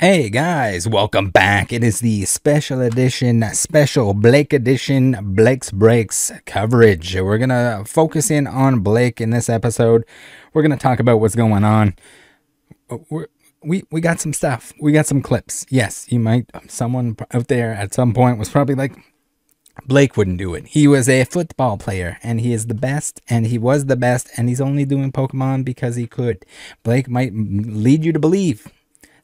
Hey guys, welcome back. It is the special edition, special Blake edition, Blake's Breaks coverage. We're going to focus in on Blake in this episode. We're going to talk about what's going on. We got some stuff. We got some clips. Yes, you might, someone out there at some point was probably like, Blake wouldn't do it. He was a football player, and he is the best, and he was the best, and he's only doing Pokemon because he could. Blake might lead you to believe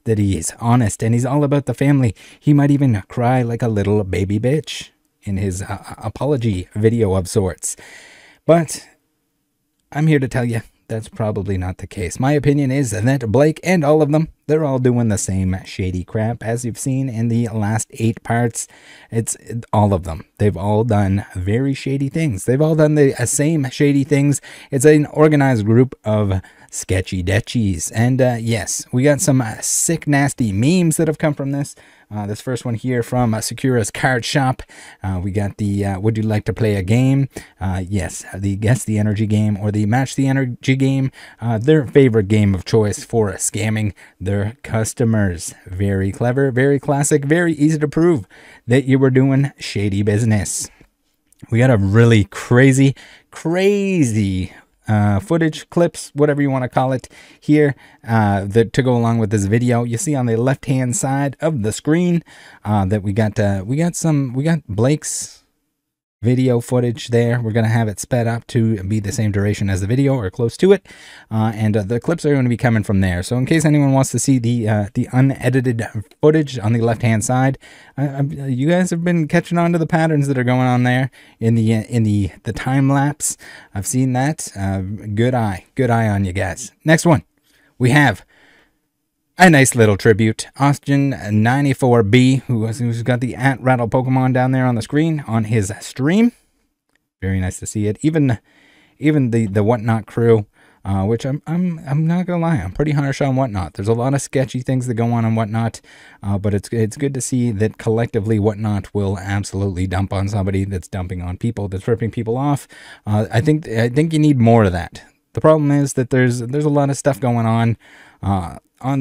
that he is honest and he's all about the family. He might even cry like a little baby bitch in his apology video of sorts. But I'm here to tell you that's probably not the case. My opinion is that Blake and all of them, they're all doing the same shady crap. As you've seen in the last 8 parts, it's all of them. They've all done very shady things. They've all done the same shady things. It's an organized group of sketchy detchies. And yes, we got some sick, nasty memes that have come from this. This first one here from Sakura's Card Shop. We got the would you like to play a game? Yes, the Guess the Energy game or the Match the Energy game. Their favorite game of choice for scamming their customers. Very clever, very classic, very easy to prove that you were doing shady business. We got a really crazy footage, clips, whatever you want to call it here, that to go along with this video. You see on the left hand side of the screen that we got Blake's video footage there. We're going to have it sped up to be the same duration as the video or close to it, and the clips are going to be coming from there. So in case anyone wants to see the unedited footage on the left hand side, you guys have been catching on to the patterns that are going on there in the time lapse. I've seen that. Good eye on you guys. Next one, we have a nice little tribute. Austin94B, who's got the @Rattle Pokemon down there on the screen on his stream. Very nice to see it. Even the Whatnot crew, which I'm not gonna lie, I'm pretty harsh on Whatnot. There's a lot of sketchy things that go on Whatnot, but it's good to see that collectively Whatnot will absolutely dump on somebody that's dumping on people, that's ripping people off. I think you need more of that. The problem is that there's a lot of stuff going on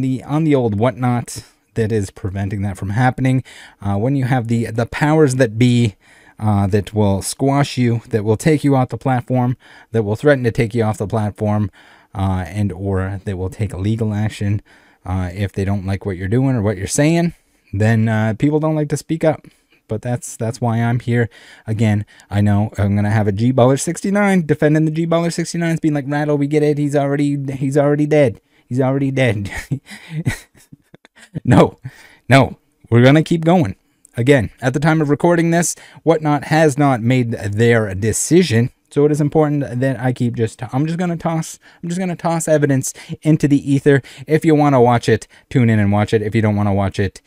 the old Whatnot that is preventing that from happening. When you have the powers that be that will squash you, that will take you off the platform, that will threaten to take you off the platform, and or that will take legal action if they don't like what you're doing or what you're saying, then people don't like to speak up. But that's why I'm here. Again, I know I'm gonna have a G-Baller69 defending the G-Baller69s, being like, Rattle, we get it. He's already dead. He's already dead. No, we're going to keep going. Again, at the time of recording this, Whatnot has not made their decision. So it is important that I keep I'm just going to toss evidence into the ether. If you want to watch it, tune in and watch it. If you don't want to watch it,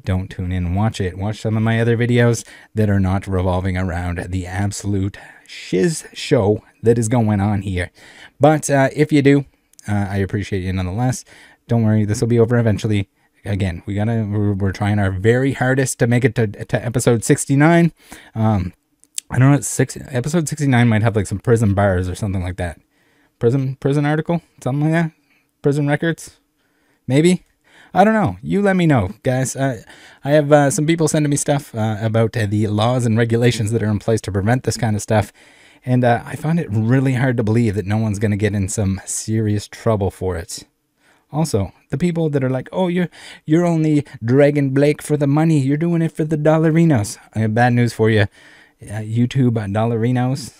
don't tune in and watch it. Watch some of my other videos that are not revolving around the absolute shiz show that is going on here. But if you do, I appreciate you nonetheless. Don't worry, this will be over eventually. Again, we're trying our very hardest to make it to episode 69. I don't know, episode 69 might have like some prison bars or something like that. Prison article, something like that. Prison records, maybe. I don't know. You let me know, guys. I have some people sending me stuff about the laws and regulations that are in place to prevent this kind of stuff. And I find it really hard to believe that no one's going to get in some serious trouble for it. Also, the people that are like, oh, you're only dragging Blake for the money. You're doing it for the dollarinos. I have bad news for you. YouTube dollarinos,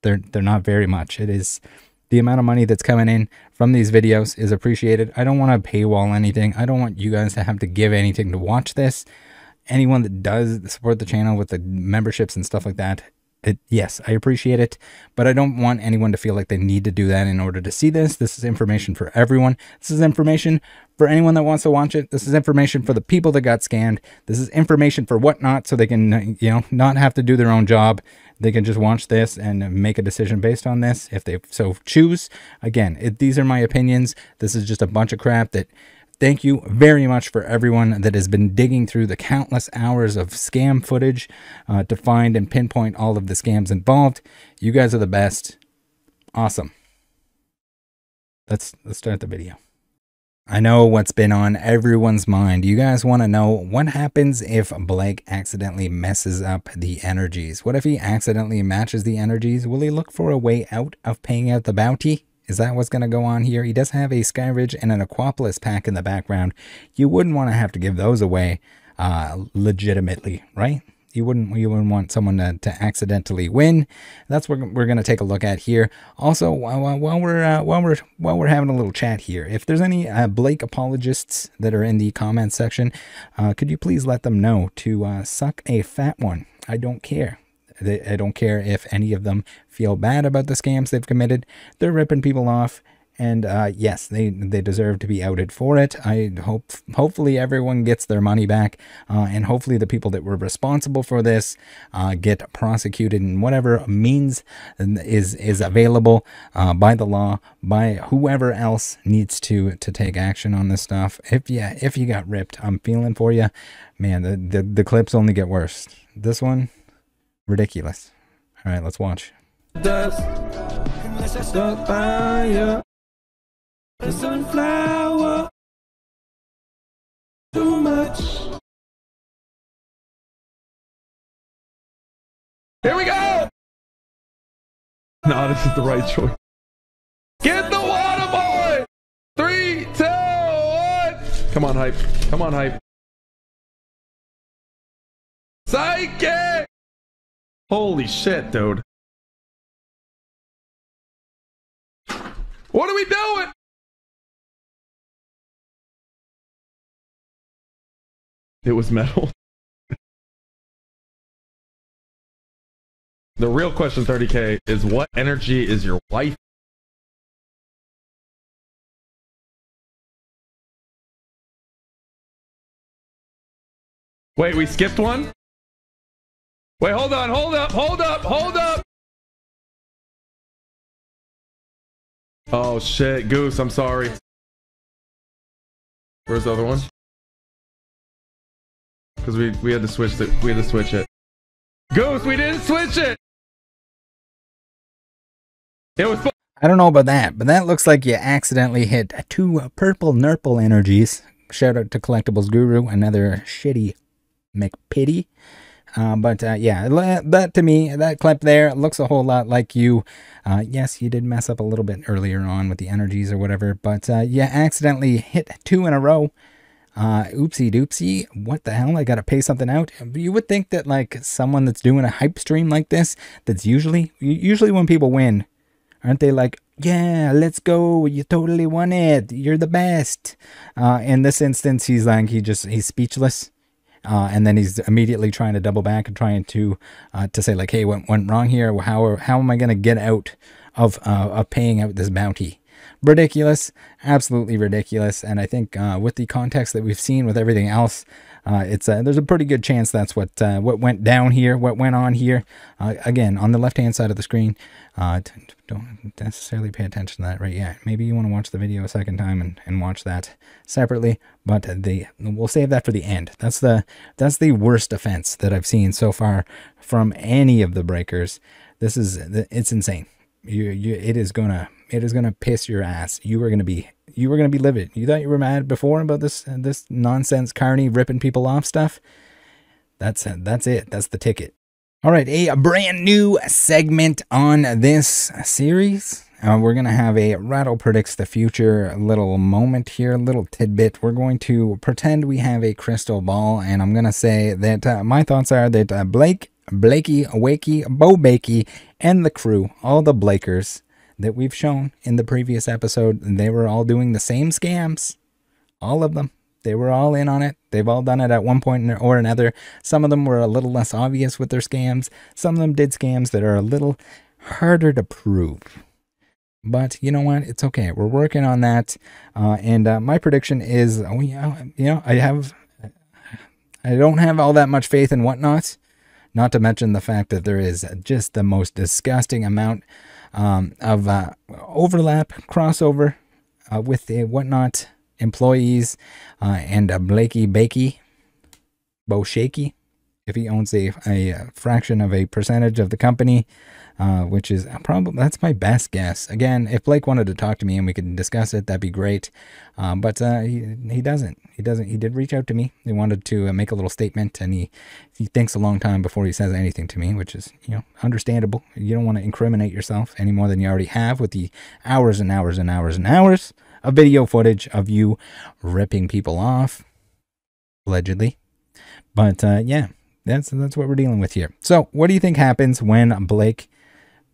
they're not very much. It is the amount of money that's coming in from these videos is appreciated. I don't want to paywall anything. I don't want you guys to have to give anything to watch this. Anyone that does support the channel with the memberships and stuff like that, yes, I appreciate it, but I don't want anyone to feel like they need to do that in order to see this. This is information for everyone. This is information for anyone that wants to watch it. This is information for the people that got scammed. This is information for Whatnot, so they can, not have to do their own job. They can just watch this and make a decision based on this if they so choose. Again, these are my opinions. This is just a bunch of crap that... Thank you very much for everyone that has been digging through the countless hours of scam footage to find and pinpoint all of the scams involved. You guys are the best. Awesome. Let's start the video. I know what's been on everyone's mind. You guys want to know what happens if Blake accidentally messes up the energies? What if he accidentally matches the energies? Will he look for a way out of paying out the bounty? Is that what's going to go on here? He does have a Skyridge and an Aquapolis pack in the background. You wouldn't want to have to give those away legitimately, right? You wouldn't want someone to accidentally win. That's what we're going to take a look at here. Also, while we're having a little chat here, if there's any Blake apologists that are in the comment section, could you please let them know to suck a fat one? I don't care. I don't care if any of them feel bad about the scams they've committed. They're ripping people off. And yes, they deserve to be outed for it. Hopefully everyone gets their money back, and hopefully the people that were responsible for this get prosecuted in whatever means is available by the law, by whoever else needs to take action on this stuff. If you got ripped, I'm feeling for you, man. The clips only get worse. This one, ridiculous. All right, let's watch. The sunflower, too much. Here we go! No, this is the right choice. Get the water, boy! 3, 2, 1. Come on, hype. Come on, hype. Psychic! Holy shit, dude. What are we doing? It was metal. The real question, 30K, is what energy is your wife? Wait, we skipped one? Wait, hold on, hold up, hold up, hold up! Oh shit, Goose, I'm sorry. Where's the other one? Because we had to switch it. We had to switch it. Goose, we didn't switch it. It was. I don't know about that, but that looks like you accidentally hit 2 purple nurple energies. Shout out to Collectibles Guru, another shitty McPitty. Yeah, that to me, that clip there looks a whole lot like you. Yes, you did mess up a little bit earlier on with the energies or whatever, but you accidentally hit 2 in a row. Oopsie doopsie, what the hell, I gotta pay something out. You would think that like someone that's doing a hype stream like this, that's usually when people win, aren't they like, yeah, let's go, you totally won it, you're the best. In this instance, he's like, he's speechless. And then he's immediately trying to double back and trying to say like, hey, what went wrong here? How am I gonna get out of paying out this bounty? Ridiculous, absolutely ridiculous. And I think with the context that we've seen with everything else, there's a pretty good chance that's what went down here, what went on here. Again, on the left hand side of the screen, don't necessarily pay attention to that right yet. Maybe you want to watch the video a second time and watch that separately, but we'll save that for the end. That's the worst offense that I've seen so far from any of the breakers. It's insane. It is gonna piss your ass. You were gonna be livid. You thought you were mad before about this nonsense carny ripping people off stuff. That's it. That's the ticket. All right, a brand new segment on this series. We're gonna have a Rattle Predicts the Future little moment here, little tidbit. We're going to pretend we have a crystal ball, and I'm gonna say that my thoughts are that Blakey, Wakey, Bo Bakey, and the crew, all the Blakers that we've shown in the previous episode, they were all doing the same scams. All of them. They were all in on it. They've all done it at one point or another. Some of them were a little less obvious with their scams. Some of them did scams that are a little harder to prove. But you know what? It's okay. We're working on that. And my prediction is, I don't have all that much faith in Whatnot. Not to mention the fact that there is just the most disgusting amount of overlap, crossover with the Whatnot employees and Blakey Bakey, Bo Shaky. if he owns a fraction of a percentage of the company, which is probably, that's my best guess. Again, if Blake wanted to talk to me and we could discuss it, that'd be great. But he doesn't. He did reach out to me. He wanted to make a little statement, and he thinks a long time before he says anything to me, which is, you know, understandable. You don't want to incriminate yourself any more than you already have with the hours and hours and hours and hours of video footage of you ripping people off, allegedly. But yeah, that's what we're dealing with here. So what do you think happens when Blake,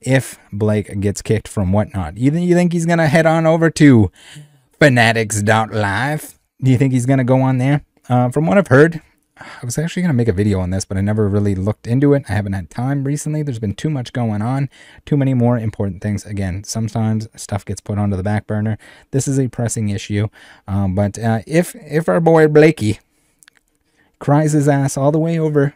if Blake gets kicked from Whatnot? You think he's going to head on over to fanatics.live? Do you think he's going to go on there? From what I've heard, I was actually going to make a video on this, but I never really looked into it. I haven't had time recently. There's been too much going on, too many more important things. Again, sometimes stuff gets put onto the back burner. This is a pressing issue. But if our boy Blakey cries his ass all the way over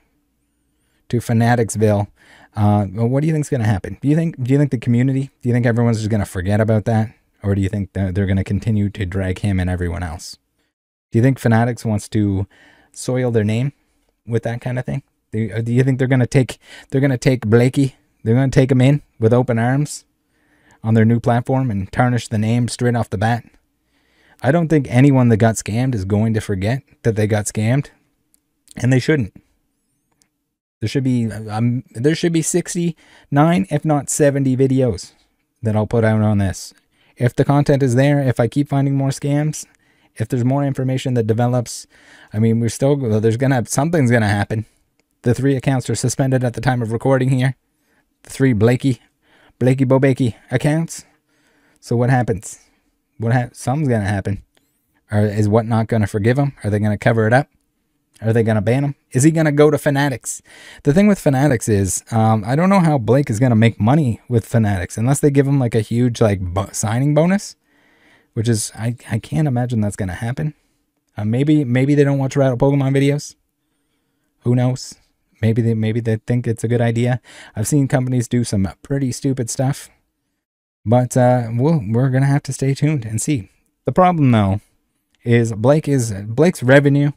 to Fanaticsville, what do you think is going to happen? Do you think the community, do you think everyone's just going to forget about that? Or do you think they're going to continue to drag him and everyone else? Do you think Fanatics wants to soil their name with that kind of thing? Do you think they're going to take Blakey, they're going to take him in with open arms on their new platform and tarnish the name straight off the bat? I don't think anyone that got scammed is going to forget that they got scammed, and they shouldn't. There should be 69, if not 70 videos that I'll put out on this. If the content is there, if I keep finding more scams, if there's more information that develops, I mean, something's gonna happen. The 3 accounts are suspended at the time of recording here. The 3 Blakey Bobakey accounts. So what happens? Something's gonna happen. Is Whatnot gonna forgive him? Are they gonna cover it up? Are they going to ban him? Is he going to go to Fanatics? The thing with Fanatics is, I don't know how Blake is going to make money with Fanatics unless they give him like a huge signing bonus, which is, I can't imagine that's going to happen. Maybe they don't watch Rattle Pokemon videos. Who knows? Maybe they think it's a good idea. I've seen companies do some pretty stupid stuff, but we're going to have to stay tuned and see. The problem though is Blake's revenue.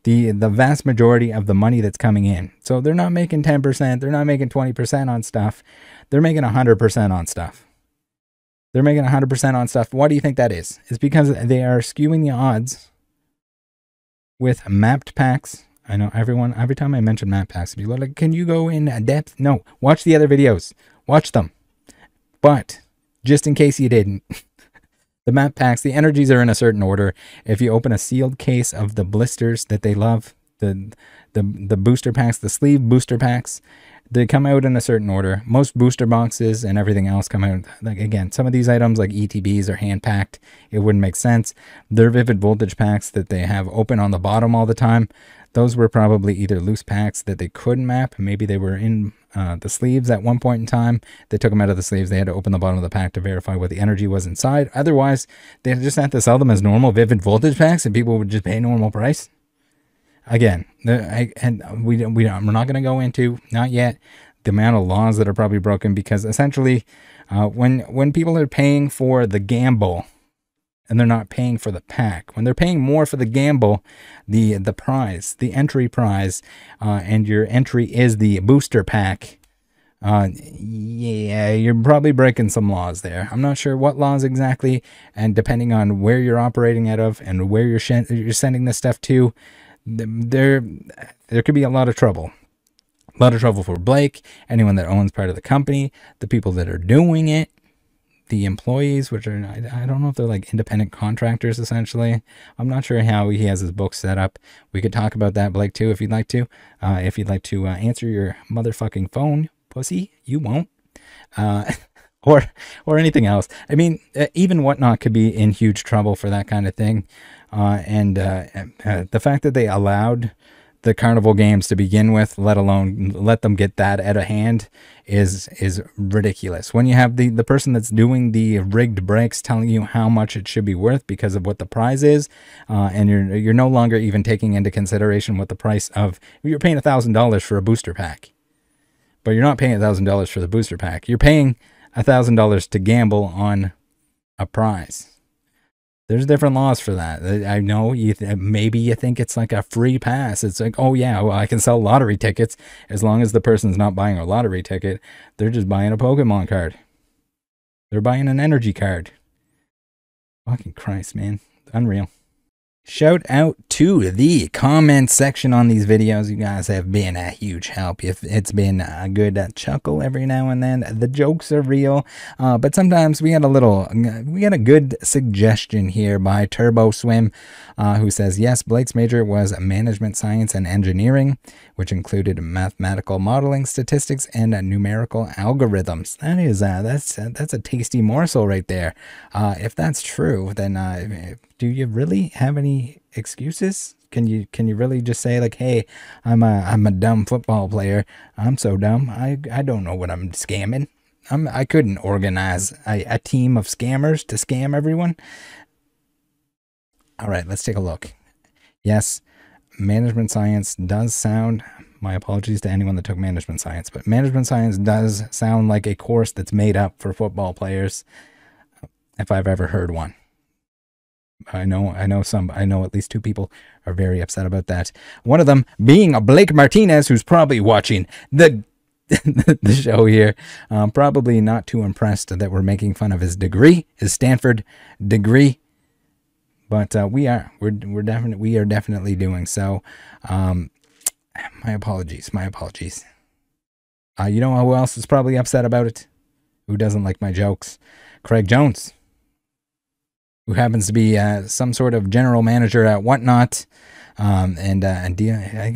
The vast majority of the money that's coming in. So they're not making 10%. They're not making 20% on stuff. They're making 100% on stuff. They're making 100% on stuff. Why do you think that is? It's because they are skewing the odds with mapped packs. I know every time I mention map packs, people are like, can you go in depth? No, watch the other videos. Watch them. But just in case you didn't, the map packs, the energies are in a certain order. If you open a sealed case of the blisters that they love, the booster packs, the sleeve booster packs, they come out in a certain order. Most booster boxes and everything else come out, like, again, some of these items like ETBs are hand packed. It wouldn't make sense. Their vivid voltage packs that they have open on the bottom all the time, those were probably either loose packs that they couldn't map. Maybe they were in the sleeves at one point in time. They took them out of the sleeves. They had to open the bottom of the pack to verify what the energy was inside. Otherwise, they just had to sell them as normal vivid voltage packs and people would just pay normal price. Again, we're not going to go into, not yet, the amount of laws that are probably broken, because essentially when people are paying for the gamble and they're not paying for the pack, when they're paying more for the gamble, the prize, the entry prize, and your entry is the booster pack, yeah, you're probably breaking some laws there. I'm not sure what laws exactly, and depending on where you're operating out of and where you're sending this stuff to, there could be a lot of trouble. A lot of trouble for Blake, anyone that owns part of the company, the people that are doing it, the employees, which are, I don't know if they're like independent contractors, essentially. I'm not sure how he has his books set up. We could talk about that, Blake, too, if you'd like to. If you'd like to answer your motherfucking phone, pussy, you won't. Or anything else. I mean, even Whatnot could be in huge trouble for that kind of thing. The fact that they allowed the carnival games to begin with, let alone let them get that out of hand, is ridiculous. When you have the person that's doing the rigged breaks telling you how much it should be worth because of what the prize is, and you're no longer even taking into consideration what the price of, you're paying $1,000 for a booster pack, but you're not paying $1,000 for the booster pack. You're paying $1,000 to gamble on a prize. There's different laws for that. I know maybe you think it's like a free pass. It's like, oh yeah, well, I can sell lottery tickets as long as the person's not buying a lottery ticket. They're just buying a Pokemon card. They're buying an energy card. Fucking Christ, man. Unreal. Shout out to the comment section on these videos. You guys have been a huge help. It's been a good chuckle every now and then. The jokes are real, but sometimes we got a good suggestion here by Turbo Swim, who says, yes, Blake's major was management science and engineering, which included mathematical modeling, statistics, and numerical algorithms. That is that's a tasty morsel right there. If that's true, then do you really have any excuses? Can you really just say like, hey, I'm a dumb football player. I'm so dumb. I don't know what I'm scamming. I couldn't organize a team of scammers to scam everyone. All right, let's take a look. Yes, management science does sound, my apologies to anyone that took management science, but management science does sound like a course that's made up for football players, if I've ever heard one. I know at least two people are very upset about that. One of them being a Blake Martinez, who's probably watching the show here. Probably not too impressed that we're making fun of his degree, his Stanford degree. But we are definitely doing so. My apologies. You know who else is probably upset about it? Who doesn't like my jokes? Craig Jones, who happens to be some sort of general manager at Whatnot, and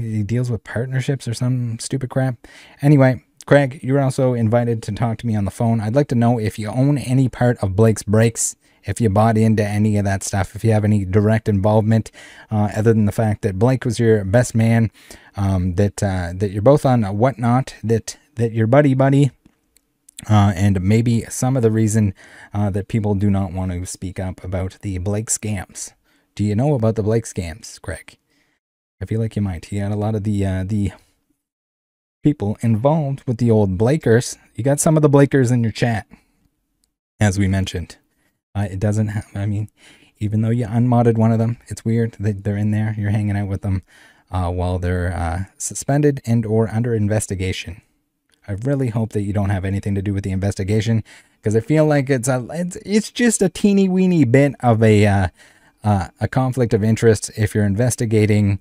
he deals with partnerships or some stupid crap. Anyway, Craig, you're also invited to talk to me on the phone. I'd like to know if you own any part of Blake's Breaks, if you bought into any of that stuff, if you have any direct involvement, other than the fact that Blake was your best man, that you're both on Whatnot, that you're buddy. And maybe some of the reason that people do not want to speak up about the Blake scams. Do you know about the Blake scams, Craig? I feel like you might. You got a lot of the people involved with the old Blakers. You got some of the Blakers in your chat, as we mentioned. It doesn't have, I mean, even though you unmodded one of them, it's weird that they're in there. You're hanging out with them while they're suspended and or under investigation. I really hope that you don't have anything to do with the investigation, because I feel like it's just a teeny weeny bit of a conflict of interest if you're investigating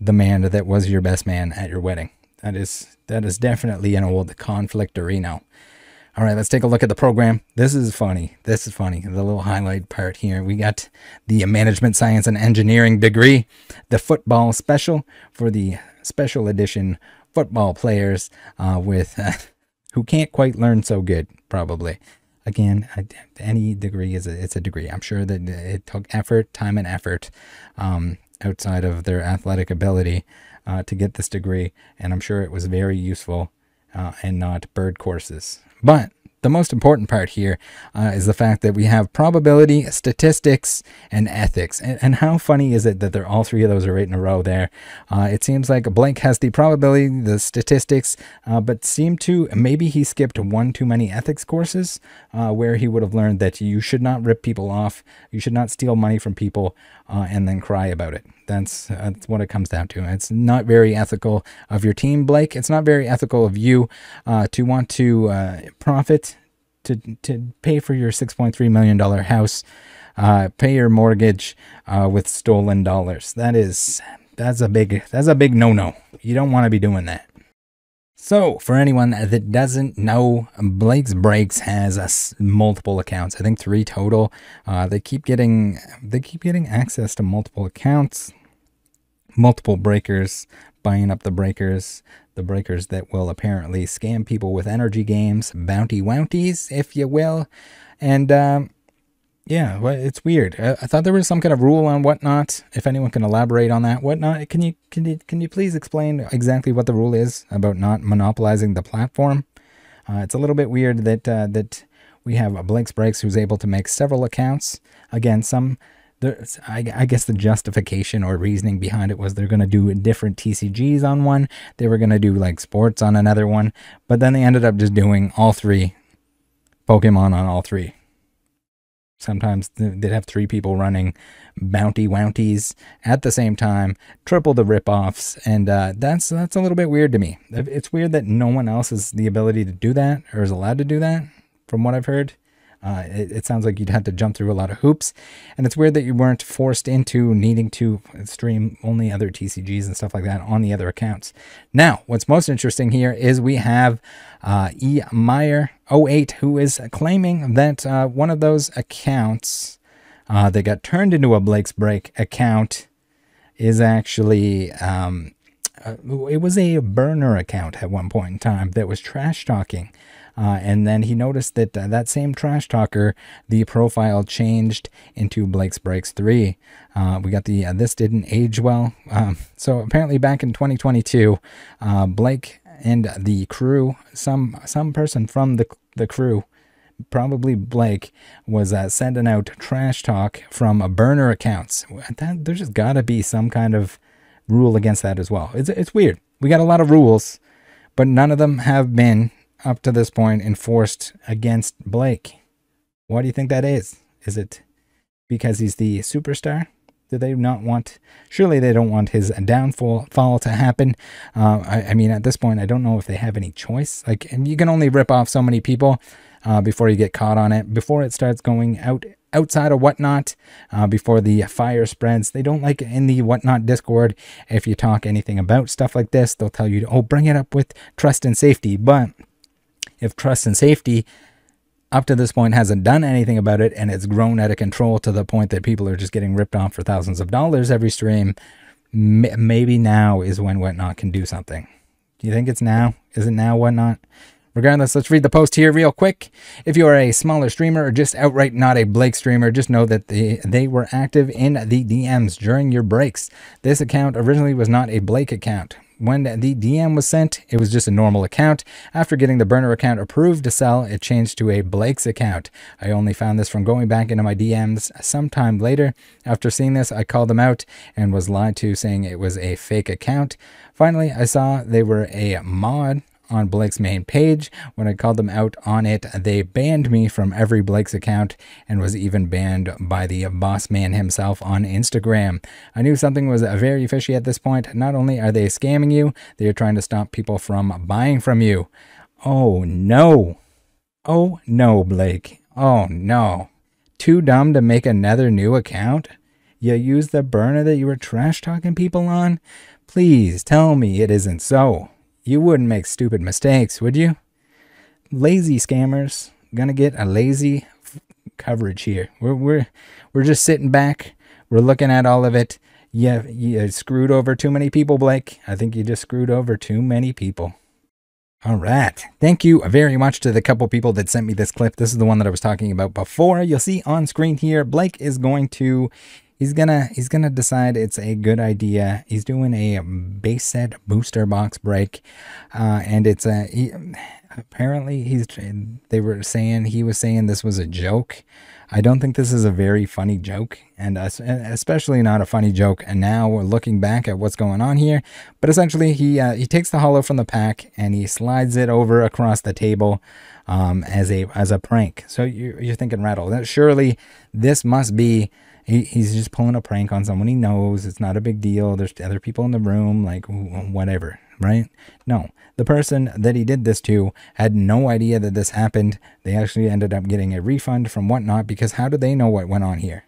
the man that was your best man at your wedding. That is definitely an old conflict arena. All right, let's take a look at the program. This is funny. The little highlight part here. We got the management science and engineering degree, the football special for the special edition football players who can't quite learn so good, probably. Again, any degree it's a degree. I'm sure that it took time and effort outside of their athletic ability to get this degree, and I'm sure it was very useful and not bird courses. But the most important part here is the fact that we have probability, statistics, and ethics. And how funny is it that they're all three of those are right in a row there? It seems like Blake has the probability, the statistics, but seemed to, maybe he skipped one too many ethics courses where he would have learned that you should not rip people off, you should not steal money from people and then cry about it. That's what it comes down to. It's not very ethical of your team, Blake. It's not very ethical of you to want to profit, to pay for your $6.3 million house, pay your mortgage with stolen dollars. That's a big no-no. You don't want to be doing that. So, for anyone that doesn't know, Blake's Breaks has multiple accounts. I think 3 total. They keep getting access to multiple accounts, multiple breakers, buying up the breakers that will apparently scam people with energy games, bounty wounties, if you will. And yeah, well, it's weird. I thought there was some kind of rule on Whatnot. If anyone can elaborate on that, Whatnot, can you please explain exactly what the rule is about not monopolizing the platform? It's a little bit weird that we have Blake's Breaks who's able to make several accounts. Again, I guess the justification or reasoning behind it was they're going to do different TCGs on one. They were going to do like sports on another one, but then they ended up just doing all 3 Pokemon on all 3. Sometimes they'd have 3 people running bounty wounties at the same time, triple the rip-offs, and that's a little bit weird to me. It's weird that no one else has the ability to do that or is allowed to do that, from what I've heard. It sounds like you'd have to jump through a lot of hoops, and it's weird that you weren't forced into needing to stream only other TCGs and stuff like that on the other accounts. Now, what's most interesting here is we have E. Meyer 08, who is claiming that one of those accounts that got turned into a Blake's Break account is actually it was a burner account at one point in time that was trash talking. And then he noticed that that same trash talker, the profile changed into Blake's Breaks 3. We got the this didn't age well. So apparently back in 2022, Blake and the crew, some person from the crew, probably Blake, was sending out trash talk from burner accounts. There's just got to be some kind of rule against that as well. It's weird. We got a lot of rules, but none of them have been up to this point enforced against Blake. Why do you think that is? Is it because he's the superstar? Do they not want, surely they don't want his downfall to happen. I mean, at this point, I don't know if they have any choice. Like, and you can only rip off so many people before you get caught on it, before it starts going outside of Whatnot, before the fire spreads. They don't like in the Whatnot Discord, if you talk anything about stuff like this, they'll tell you, oh, bring it up with trust and safety. But if trust and safety up to this point hasn't done anything about it, and it's grown out of control to the point that people are just getting ripped off for thousands of dollars every stream, maybe now is when Whatnot can do something. Do you think it's now? Is it now Whatnot? Regardless, let's read the post here real quick. If you are a smaller streamer or just outright not a Blake streamer, just know that they were active in the DMs during your breaks. This account originally was not a Blake account. When the DM was sent, it was just a normal account. After getting the burner account approved to sell, it changed to a Blake's account. I only found this from going back into my DMs sometime later. After seeing this, I called them out and was lied to, saying it was a fake account. Finally, I saw they were a mod on Blake's main page. When I called them out on it, they banned me from every Blake's account and was even banned by the boss man himself on Instagram. I knew something was very fishy at this point. Not only are they scamming you, they are trying to stop people from buying from you. Oh no. Oh no, Blake. Oh no. Too dumb to make another new account? You used the burner that you were trash talking people on? Please tell me it isn't so. You wouldn't make stupid mistakes, would you? Lazy scammers. Gonna get a lazy coverage here. We're just sitting back. We're looking at all of it. You screwed over too many people, Blake. I think you just screwed over too many people. All right. Thank you very much to the couple people that sent me this clip. This is the one that I was talking about before. You'll see on screen here, Blake is going to... He's gonna decide it's a good idea. He's doing a base set booster box break, and it's apparently he was saying this was a joke. I don't think this is a very funny joke, and especially not a funny joke. And now we're looking back at what's going on here. But essentially, he takes the holo from the pack and he slides it over across the table as a prank. So you're thinking, Rattle, that surely this must be. He's just pulling a prank on someone he knows. It's not a big deal. There's other people in the room, like whatever, right? No, the person that he did this to had no idea that this happened. They actually ended up getting a refund from Whatnot, because how do they know what went on here?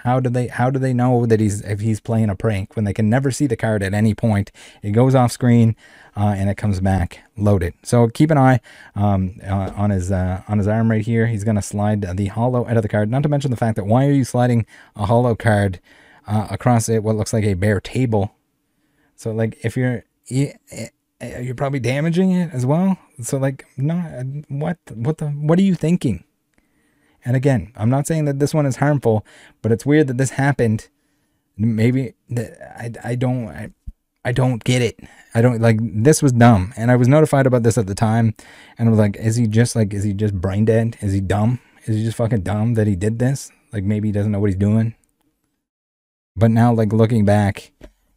How do they know that if he's playing a prank when they can never see the card at any point? It goes off screen and it comes back loaded. So keep an eye on his arm right here. He's gonna slide the holo out of the card. Not to mention the fact that why are you sliding a holo card across what looks like a bare table? So like if you're probably damaging it as well. So like what are you thinking? And again, I'm not saying that this one is harmful, but it's weird that this happened. Maybe I don't get it. I don't like, this was dumb. And I was notified about this at the time. And I was like, is he just brain dead? Is he dumb? Is he just fucking dumb that he did this? Like maybe he doesn't know what he's doing. But now like looking back,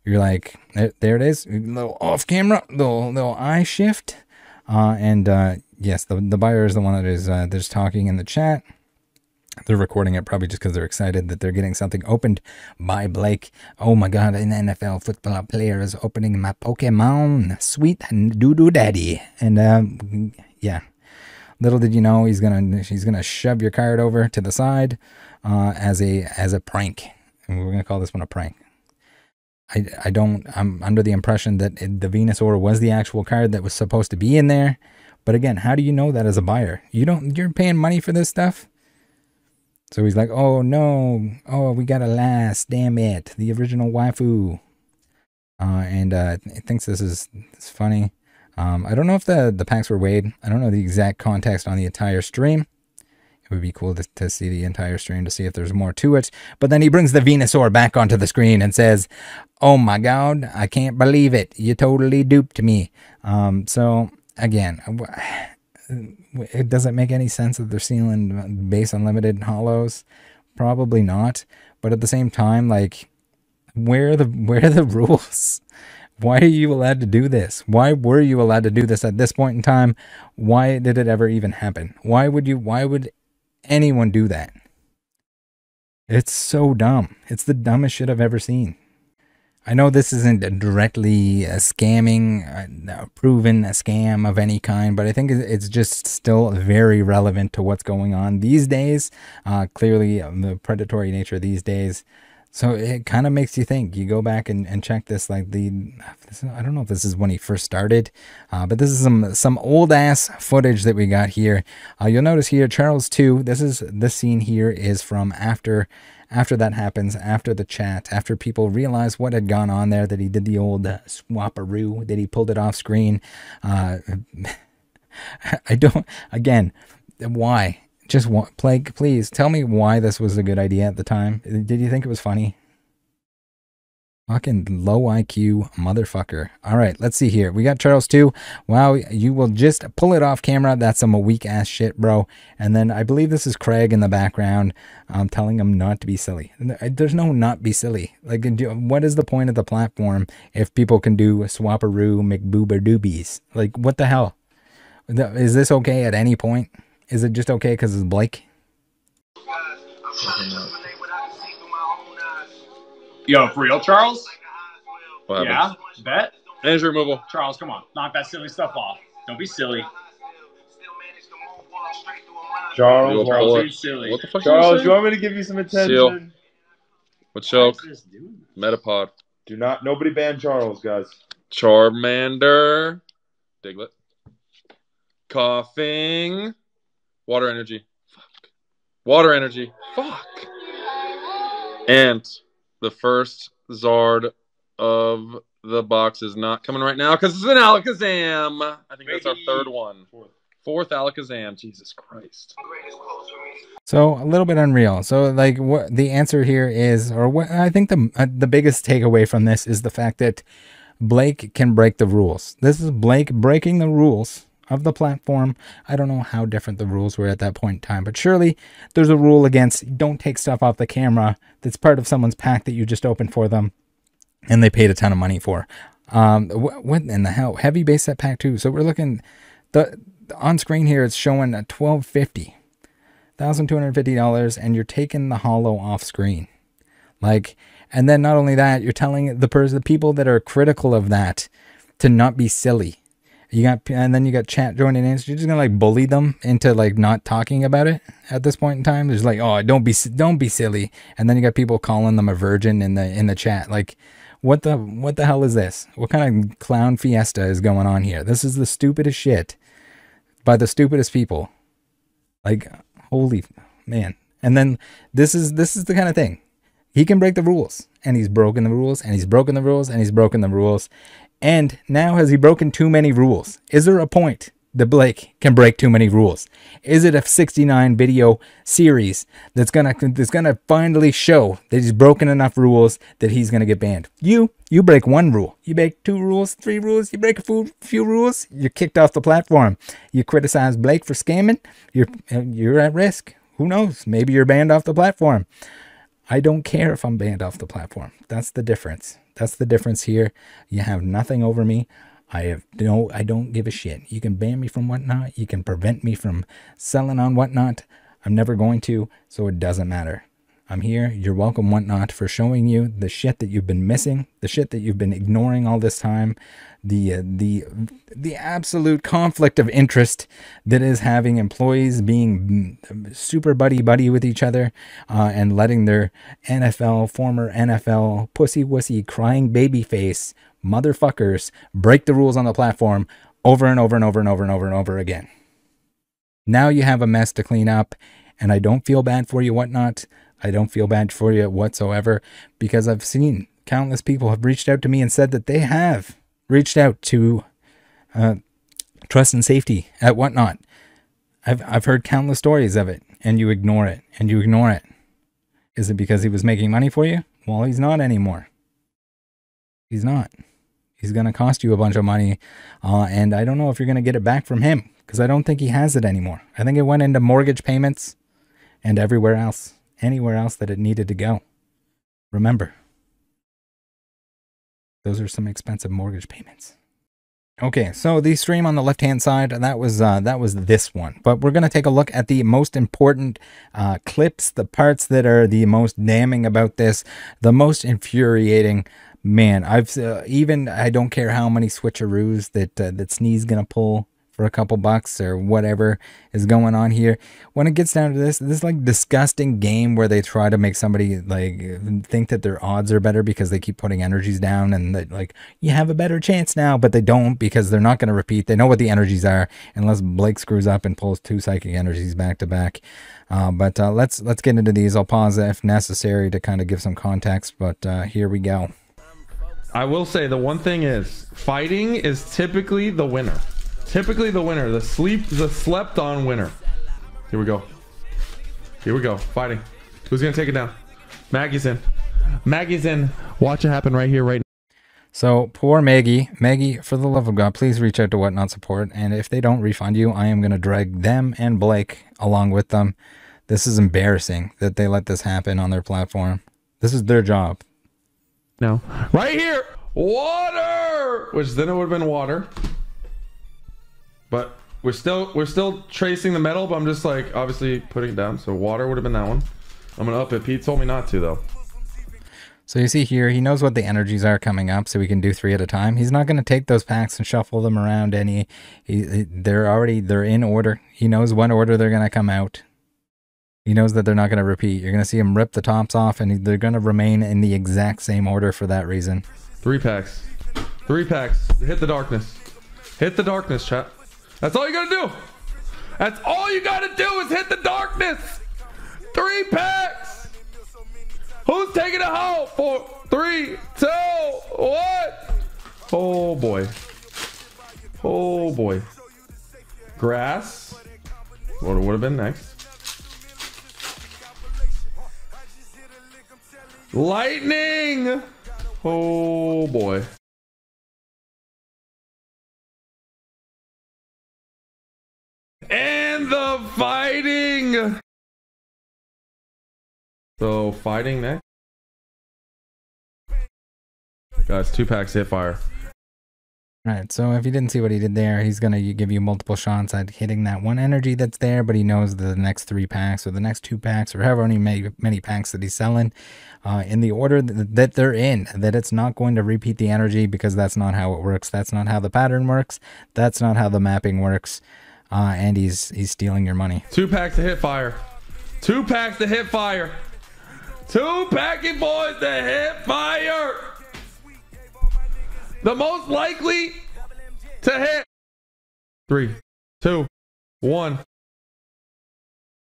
you're like, there it is. A little off camera, little eye shift. Yes, the buyer is the one that is talking in the chat. They're recording it probably just because they're excited that they're getting something opened by Blake. Oh my God, an NFL football player is opening my Pokemon. Sweet doo-doo daddy. And yeah, little did you know he's gonna shove your card over to the side as a prank. And we're gonna call this one a prank. I'm under the impression that the Venusaur was the actual card that was supposed to be in there. But again, how do you know that as a buyer? You're paying money for this stuff? So he's like, oh no, oh, we got a last, damn it, the original waifu. And he thinks this is funny. I don't know if the packs were weighed. I don't know the exact context on the entire stream. It would be cool to see the entire stream to see if there's more to it. But then he brings the Venusaur back onto the screen and says, oh my God, I can't believe it. You totally duped me. So again, it doesn't make any sense that they're sealing base unlimited hollows. Probably not. But at the same time, like, where are the rules? Why are you allowed to do this? Why were you allowed to do this at this point in time? Why did it ever even happen? Why would anyone do that? It's so dumb. It's the dumbest shit I've ever seen. I know this isn't directly a scamming, proven a scam of any kind, but I think it's just still very relevant to what's going on these days. Clearly, the predatory nature these days. So it kind of makes you think. You go back and check this, like I don't know if this is when he first started, but this is some old ass footage that we got here. You'll notice here, Charles 2, this scene here is from after that happens, after the chat, after people realize what had gone on there, that he did the old swapperoo, that he pulled it off screen. I don't, again, why? Just Plague, please tell me why this was a good idea at the time. Did you think it was funny? Fucking low IQ motherfucker. All right, let's see here. We got Charles 2. Wow, you will just pull it off camera. That's some weak ass shit, bro. And then I believe this is Craig in the background telling him not to be silly. There's no not be silly. Like, what is the point of the platform if people can do swapperoo McBoober doobies? Like, what the hell? Is this okay at any point? Is it just okay because it's Blake? Yo, for real, Charles? What Yeah, bet. Energy removal. Charles, come on. Knock that silly stuff off. Don't be silly. You'll Charles, pull Don't be it. silly. What the fuck Charles, you you want me to give you some attention? Seal. What choke? Why is this doing this? Metapod. Do not, nobody ban Charles, guys. Charmander. Diglett. Coughing. Water energy. Fuck. Water energy. Fuck. And the first Zard of the box is not coming right now because it's an Alakazam. I think that's our third one. Fourth Alakazam. Jesus Christ. So a little bit unreal. So like what the answer here is, or what I think the biggest takeaway from this is the fact that Blake can break the rules. This is Blake breaking the rules of the platform. I don't know how different the rules were at that point in time, but surely there's a rule against don't take stuff off the camera that's part of someone's pack that you just opened for them and they paid a ton of money for. What in the hell? Heavy base set pack too. So we're looking on screen here. It's showing $1,250, $1,250, and you're taking the holo off screen. Like, and then not only that, you're telling the people that are critical of that to not be silly. And then you got chat joining in. So you're just gonna like bully them into like not talking about it at this point in time. There's like, oh, don't be silly. And then you got people calling them a virgin in the chat. Like, what the hell is this? What kind of clown fiesta is going on here? This is the stupidest shit by the stupidest people. Like, holy man. And then this is the kind of thing. He can break the rules, and he's broken the rules, and he's broken the rules, and he's broken the rules. And now has he broken too many rules? Is there a point that Blake can break too many rules? Is it a 69 video series that's gonna finally show that he's broken enough rules that he's gonna get banned? You break one rule, you break 2 rules, 3 rules, you break a few rules, you're kicked off the platform. You criticize Blake for scamming, you're at risk. Who knows? Maybe you're banned off the platform. I don't care if I'm banned off the platform. That's the difference. That's the difference here. You have nothing over me. I don't give a shit. You can ban me from whatnot. You can prevent me from selling on whatnot. I'm never going to, so it doesn't matter. I'm here. You're welcome, whatnot, for showing you the shit that you've been missing, the shit that you've been ignoring all this time, the absolute conflict of interest that is having employees being super buddy with each other, and letting their former NFL pussy wussy crying baby face motherfuckers break the rules on the platform over and over and over and over and over and over again. Now you have a mess to clean up, and I don't feel bad for you, whatnot. I don't feel bad for you whatsoever, because I've seen countless people have reached out to me and said that they have reached out to Trust and Safety at whatnot. I've heard countless stories of it, and you ignore it, and you ignore it. Is it because he was making money for you? Well, he's not anymore. He's not. He's going to cost you a bunch of money, and I don't know if you're going to get it back from him, because I don't think he has it anymore. I think it went into mortgage payments and everywhere else. Anywhere else that it needed to go. Remember, those are some expensive mortgage payments. Okay, so the stream on the left-hand side, that was this one. But we're going to take a look at the most important clips, the parts that are the most damning about this, the most infuriating. Man, I don't care how many switcheroos that Snee's going to pull for a couple bucks or whatever is going on here. When it gets down to this like disgusting game where they try to make somebody like think that their odds are better because they keep putting energies down, and that like you have a better chance now, but they don't, because they're not going to repeat. They know what the energies are, unless Blake screws up and pulls 2 psychic energies back to back. But let's get into these. I'll pause if necessary to kind of give some context, but here we go. I will say the one thing is fighting is typically the winner. Typically the winner, the slept on winner. Here we go. Here we go. Fighting. Who's gonna take it down? Maggie's in. Maggie's in. Watch it happen right here, right now. So poor Maggie. Maggie, for the love of God, please reach out to Whatnot Support. And if they don't refund you, I am gonna drag them and Blake along with them. This is embarrassing that they let this happen on their platform. This is their job. No. Right here. Water! Which then it would have been water. But we're still tracing the metal, but I'm just like obviously putting it down. So water would have been that one. I'm gonna up it. Pete told me not to though. So you see here, he knows what the energies are coming up, so we can do 3 at a time. He's not going to take those packs and shuffle them around any. They're in order. He knows what order they're going to come out. He knows that they're not going to repeat. You're going to see him rip the tops off, and they're going to remain in the exact same order for that reason. 3 packs. 3 packs. Hit the darkness. Hit the darkness, chat. That's all you gotta do. That's all you gotta do is hit the darkness. 3 packs. Who's taking it home? 4, 3, 2, 1. Oh boy. Oh boy. Grass. What would have been next? Lightning. Oh boy. And the fighting. So fighting next. Guys, 2 packs hit fire. Alright, so if you didn't see what he did there, he's going to give you multiple shots at hitting that one energy that's there, but he knows the next 3 packs or the next 2 packs or however many packs that he's selling in the order that they're in, that it's not going to repeat the energy, because that's not how it works. That's not how the pattern works. That's not how the mapping works. And he's stealing your money. 2 packs to hit fire. 2 packs to hit fire. 2 packy boys to hit fire. The most likely to hit. 3, 2, 1.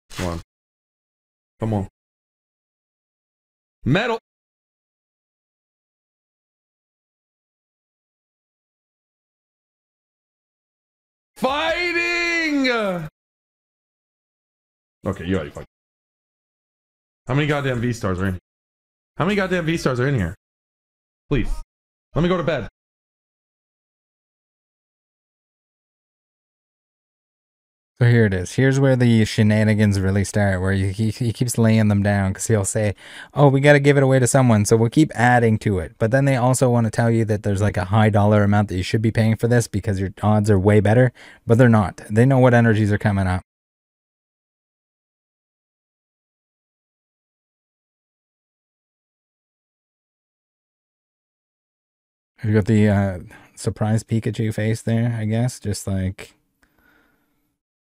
Come on. Come on. Metal. Fighting. Okay, you already fucked. How many goddamn V stars are in here? How many goddamn V stars are in here? Please. Let me go to bed. So here it is. Here's where the shenanigans really start, where he keeps laying them down, because he'll say, oh, we got to give it away to someone, so we'll keep adding to it. But then they also want to tell you that there's like a high dollar amount that you should be paying for this because your odds are way better, but they're not. They know what energies are coming up. You got the surprise Pikachu face there, I guess. Just like,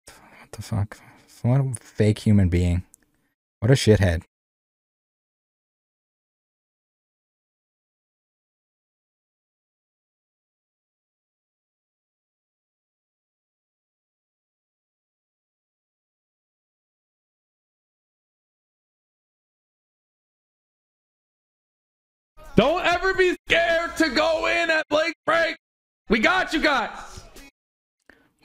what the fuck? What a fake human being. What a shithead. Don't ever be scared to go in at Blake's Break. We got you guys.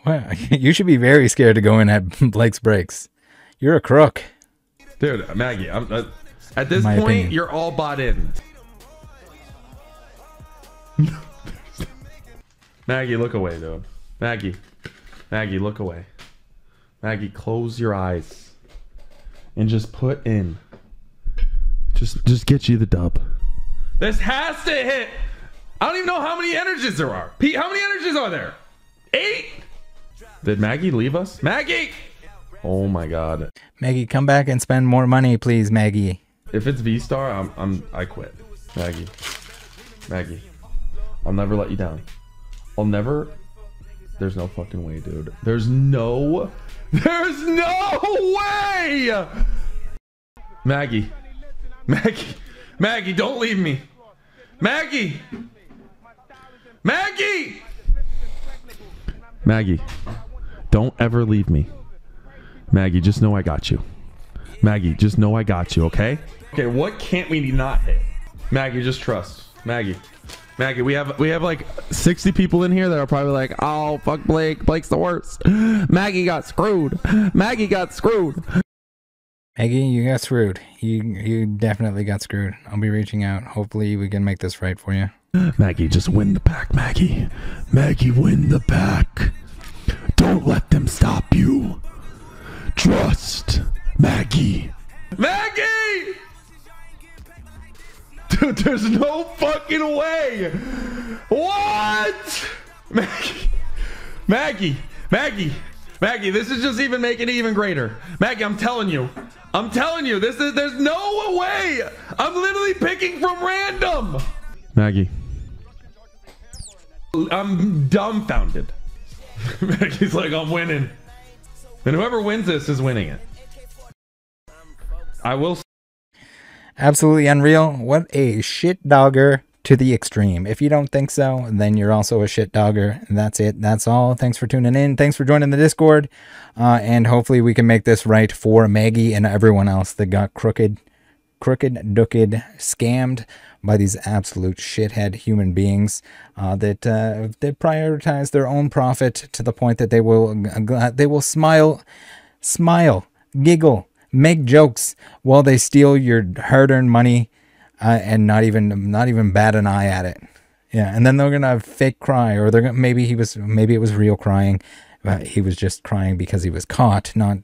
Well, you should be very scared to go in at Blake's Breaks. You're a crook. Dude, Maggie, at this My point, opinion. you're all bought in. Maggie, look away, dude. Maggie, look away. Maggie, close your eyes and just put in. Just get you the dub. This has to hit. I don't even know how many energies there are. Pete, how many energies are there? 8? Did Maggie leave us? Maggie! Oh my god. Maggie, come back and spend more money, please, Maggie. If it's V-Star, I quit. Maggie. I'll never let you down. I'll never. There's no fucking way, dude. There's no way! Maggie, don't leave me. Maggie, don't ever leave me. Maggie, just know I got you. Maggie, just know I got you, okay? Okay, what can't we not hit? Maggie, just trust. Maggie, we have like 60 people in here that are probably like, oh, fuck Blake. Blake's the worst. Maggie got screwed. Maggie, you got screwed. You definitely got screwed. I'll be reaching out. Hopefully we can make this right for you. Maggie, just win the pack, Maggie. Maggie, win the pack. Don't let them stop you. Trust Maggie. Maggie! Dude, there's no fucking way. What? Maggie, this is just even making it even greater. Maggie, I'm telling you, there's no way. I'm literally picking from random. Maggie, I'm dumbfounded. Maggie's like, I'm winning. And whoever wins this is winning it. I will. Absolutely unreal. What a shit dogger to the extreme. If you don't think so, then you're also a shit dogger. That's it. That's all. Thanks for tuning in. Thanks for joining the Discord. And hopefully we can make this right for Maggie and everyone else that got crooked, scammed by these absolute shithead human beings that prioritize their own profit to the point that they will smile, giggle, make jokes while they steal your hard-earned money and not even bat an eye at it. Yeah, and then they're gonna fake cry, or they're gonna maybe it was real crying, but he was just crying because he was caught. Not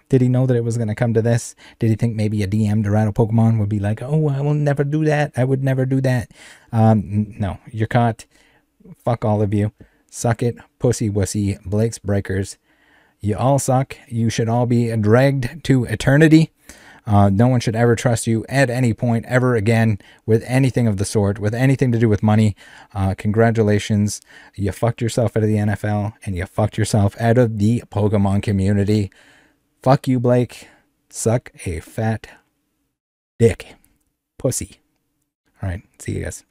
did he know that it was gonna come to this? Did he think maybe a DM to Rattle Pokemon would be like, oh, I will never do that. I would never do that. No, you're caught. Fuck all of you. Suck it, pussy wussy, Blake's Breakers. You all suck. You should all be dragged to eternity. No one should ever trust you at any point ever again with anything of the sort, with anything to do with money. Congratulations. You fucked yourself out of the NFL and you fucked yourself out of the Pokemon community. Fuck you, Blake. Suck a fat dick. Pussy. All right. See you guys.